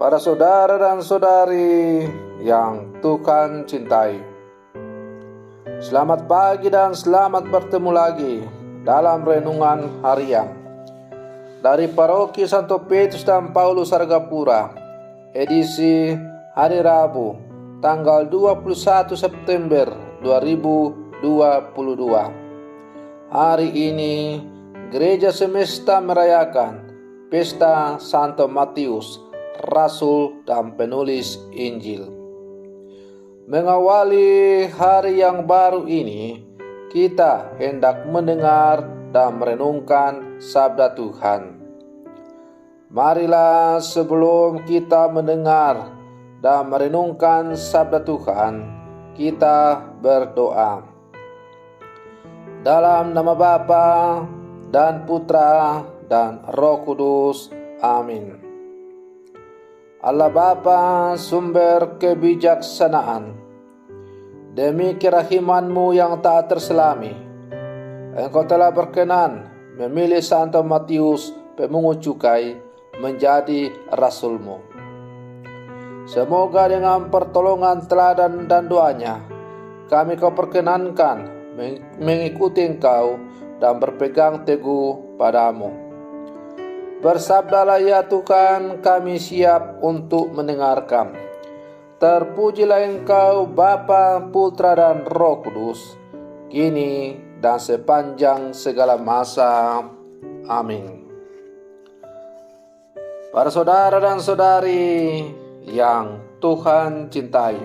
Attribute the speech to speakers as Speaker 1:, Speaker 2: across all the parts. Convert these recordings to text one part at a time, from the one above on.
Speaker 1: Para saudara dan saudari yang Tuhan cintai, selamat pagi dan selamat bertemu lagi dalam renungan harian dari Paroki Santo Petrus dan Paulus Argapura, edisi hari Rabu, tanggal 21 September 2022. Hari ini Gereja semesta merayakan Pesta Santo Matius, Rasul dan penulis Injil. Mengawali hari yang baru ini, kita hendak mendengar dan merenungkan sabda Tuhan. Marilah sebelum kita mendengar dan merenungkan sabda Tuhan, kita berdoa. Dalam nama Bapa dan Putra dan Roh Kudus. Amin. Allah Bapa, sumber kebijaksanaan, demi kerahiman-Mu yang tak terselami, Engkau telah berkenan memilih Santo Matius pemungut cukai menjadi Rasul-Mu. Semoga dengan pertolongan teladan dan doanya, kami Kau perkenankan mengikuti Engkau dan berpegang teguh padamu. Bersabdalah ya Tuhan, kami siap untuk mendengarkan. Terpujilah Engkau Bapa, Putra dan Roh Kudus, kini dan sepanjang segala masa. Amin. Para saudara dan saudari yang Tuhan cintai,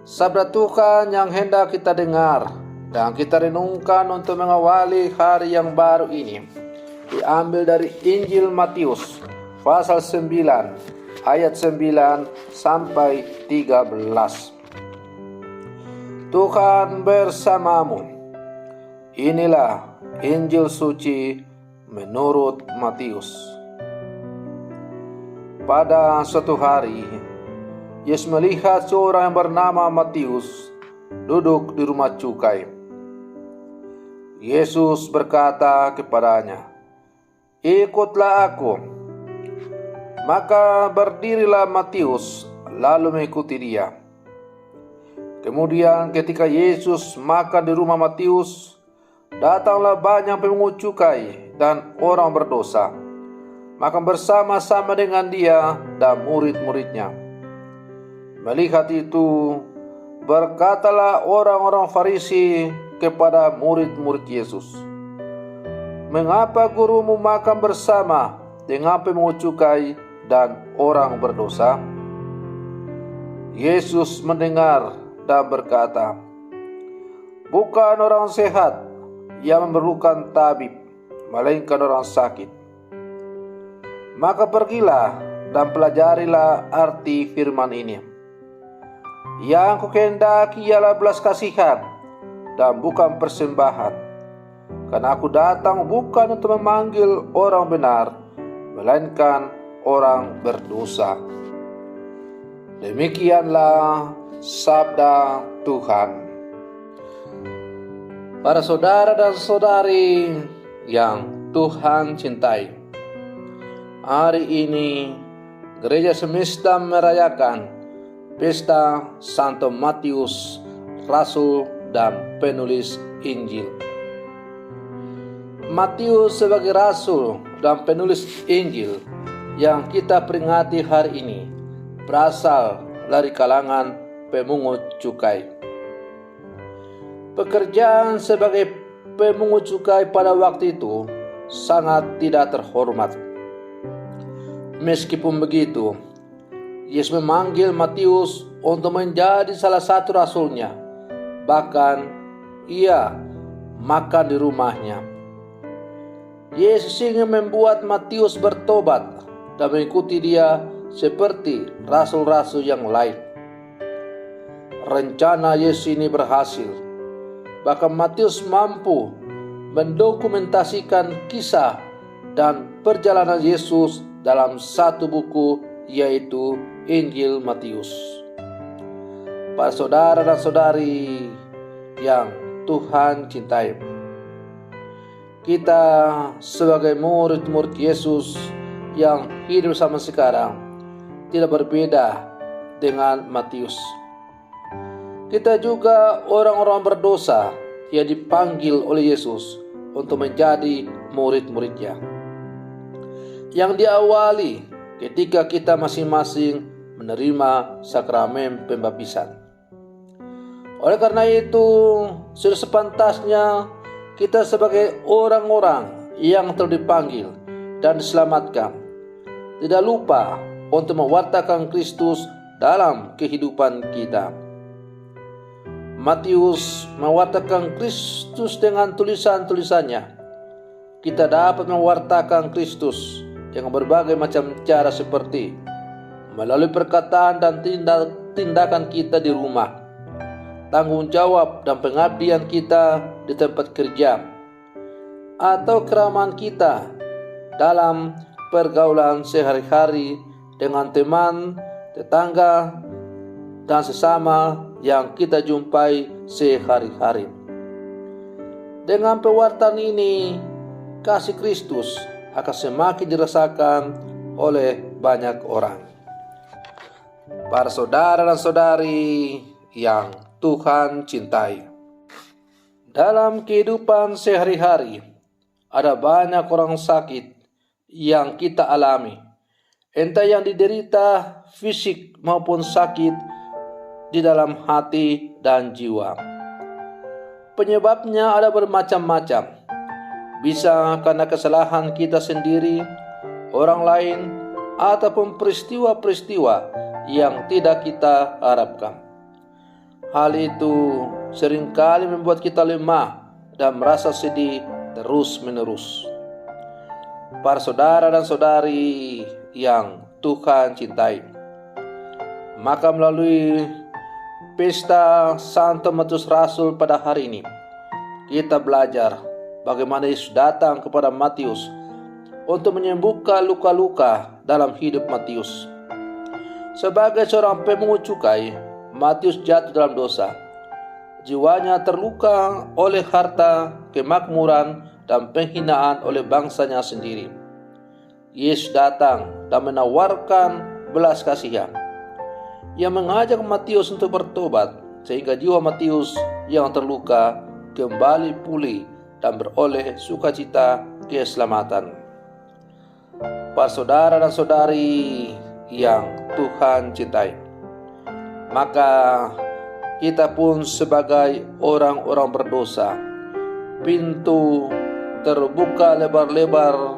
Speaker 1: sabda Tuhan yang hendak kita dengar dan kita renungkan untuk mengawali hari yang baru ini diambil dari Injil Matius pasal 9 ayat 9 sampai 13. Tuhan bersamamu. Inilah Injil suci menurut Matius. Pada suatu hari, Yesus melihat seorang yang bernama Matius duduk di rumah cukai. Yesus berkata kepadanya, "Ikutlah aku." Maka berdirilah Matius lalu mengikuti dia. Kemudian ketika Yesus makan di rumah Matius, datanglah banyak pemungut cukai dan orang berdosa, makan bersama-sama dengan dia dan murid-muridnya. Melihat itu, berkatalah orang-orang Farisi kepada murid-murid Yesus, "Mengapa gurumu makan bersama dengan pemungut cukai dan orang berdosa?" Yesus mendengar dan berkata, "Bukan orang sehat yang memerlukan tabib, melainkan orang sakit. Maka pergilah dan pelajarilah arti firman ini. Yang kukehendaki ialah belas kasihan dan bukan persembahan. Karena aku datang bukan untuk memanggil orang benar, melainkan orang berdosa." Demikianlah sabda Tuhan. Para saudara dan saudari yang Tuhan cintai, hari ini Gereja semesta merayakan Pesta Santo Matius, Rasul dan penulis Injil. Matius sebagai Rasul dan penulis Injil yang kita peringati hari ini berasal dari kalangan pemungut cukai. Pekerjaan sebagai pemungut cukai pada waktu itu sangat tidak terhormat. Meskipun begitu, Yesus memanggil Matius untuk menjadi salah satu rasulnya. Bahkan ia makan di rumahnya. Yesus ingin membuat Matius bertobat dan mengikuti dia seperti rasul-rasul yang lain. Rencana Yesus ini berhasil. Bahkan Matius mampu mendokumentasikan kisah dan perjalanan Yesus dalam satu buku, yaitu Injil Matius. Para saudara dan saudari yang Tuhan cintai, kita sebagai murid-murid Yesus yang hidup sama sekarang tidak berbeda dengan Matius. Kita juga orang-orang berdosa yang dipanggil oleh Yesus untuk menjadi murid-muridnya, yang diawali ketika kita masing-masing menerima sakramen pembaptisan. Oleh karena itu, sudah sepantasnya kita sebagai orang-orang yang telah dipanggil dan diselamatkan tidak lupa untuk mewartakan Kristus dalam kehidupan kita. Matius mewartakan Kristus dengan tulisan-tulisannya. Kita dapat mewartakan Kristus dengan berbagai macam cara seperti melalui perkataan dan tindakan kita di rumah, tanggung jawab dan pengabdian kita di tempat kerja, atau keramahan kita dalam pergaulan sehari-hari dengan teman, tetangga, dan sesama yang kita jumpai sehari-hari. Dengan pewartaan ini, kasih Kristus akan semakin dirasakan oleh banyak orang. Para saudara dan saudari yang Tuhan cintai, dalam kehidupan sehari-hari ada banyak orang sakit yang kita alami, entah yang diderita fisik maupun sakit di dalam hati dan jiwa. Penyebabnya ada bermacam-macam. Bisa karena kesalahan kita sendiri, orang lain, ataupun peristiwa-peristiwa yang tidak kita harapkan. Hal itu seringkali membuat kita lemah dan merasa sedih terus-menerus. Para saudara dan saudari yang Tuhan cintai, maka melalui pesta Santo Matius Rasul pada hari ini, kita belajar bagaimana Yesus datang kepada Matius untuk menyembuhkan luka-luka dalam hidup Matius. Sebagai seorang pemungut cukai, Matius jatuh dalam dosa. Jiwanya terluka oleh harta, kemakmuran, dan penghinaan oleh bangsanya sendiri. Yesus datang dan menawarkan belas kasihan, yang mengajak Matius untuk bertobat, sehingga jiwa Matius yang terluka kembali pulih dan beroleh sukacita keselamatan. Para saudara dan saudari yang Tuhan cintai, maka kita pun sebagai orang-orang berdosa, pintu terbuka lebar-lebar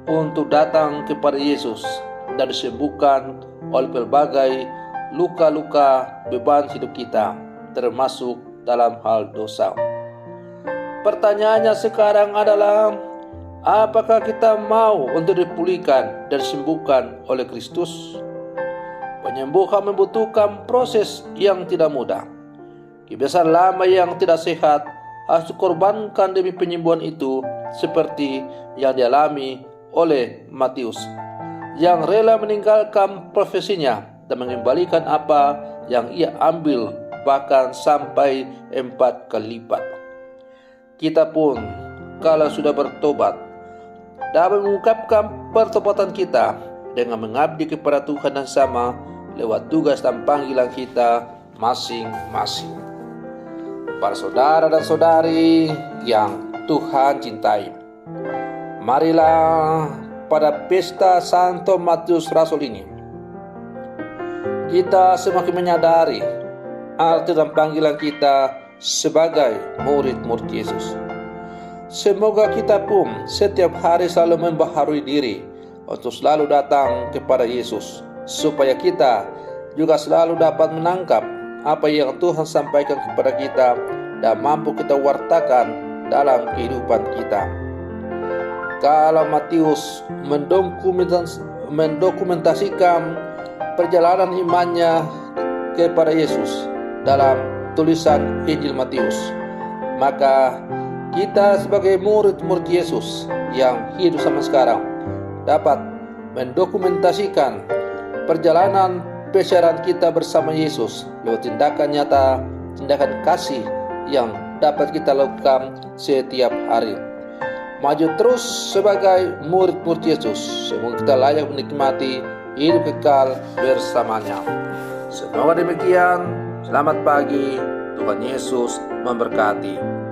Speaker 1: untuk datang kepada Yesus dan disembuhkan oleh berbagai luka-luka beban hidup kita, termasuk dalam hal dosa. Pertanyaannya sekarang adalah, apakah kita mau untuk dipulihkan dan disembuhkan oleh Kristus? Penyembuhan membutuhkan proses yang tidak mudah. Kebiasaan lama yang tidak sehat harus dikorbankan demi penyembuhan itu, seperti yang dialami oleh Matius, yang rela meninggalkan profesinya dan mengembalikan apa yang ia ambil, bahkan sampai 4 kali lipat. Kita pun kalau sudah bertobat dapat mengungkapkan pertobatan kita dengan mengabdi kepada Tuhan dan sama lewat tugas dan panggilan kita masing-masing. Para saudara dan saudari yang Tuhan cintai, marilah pada pesta Santo Matius Rasul ini kita semakin menyadari arti dan panggilan kita sebagai murid-murid Yesus. Semoga kita pun setiap hari selalu membaharui diri untuk selalu datang kepada Yesus, supaya kita juga selalu dapat menangkap apa yang Tuhan sampaikan kepada kita dan mampu kita wartakan dalam kehidupan kita. Kalau Matius mendokumentasikan perjalanan imannya kepada Yesus dalam tulisan Injil Matius, maka kita sebagai murid-murid Yesus yang hidup sama sekarang dapat mendokumentasikan perjalanan perjalanan kita bersama Yesus lewat tindakan nyata, tindakan kasih yang dapat kita lakukan setiap hari. maju terus sebagai murid-murid Yesus. Semoga kita layak menikmati hidup kekal bersamanya. Semoga demikian. Selamat pagi. Tuhan Yesus memberkati.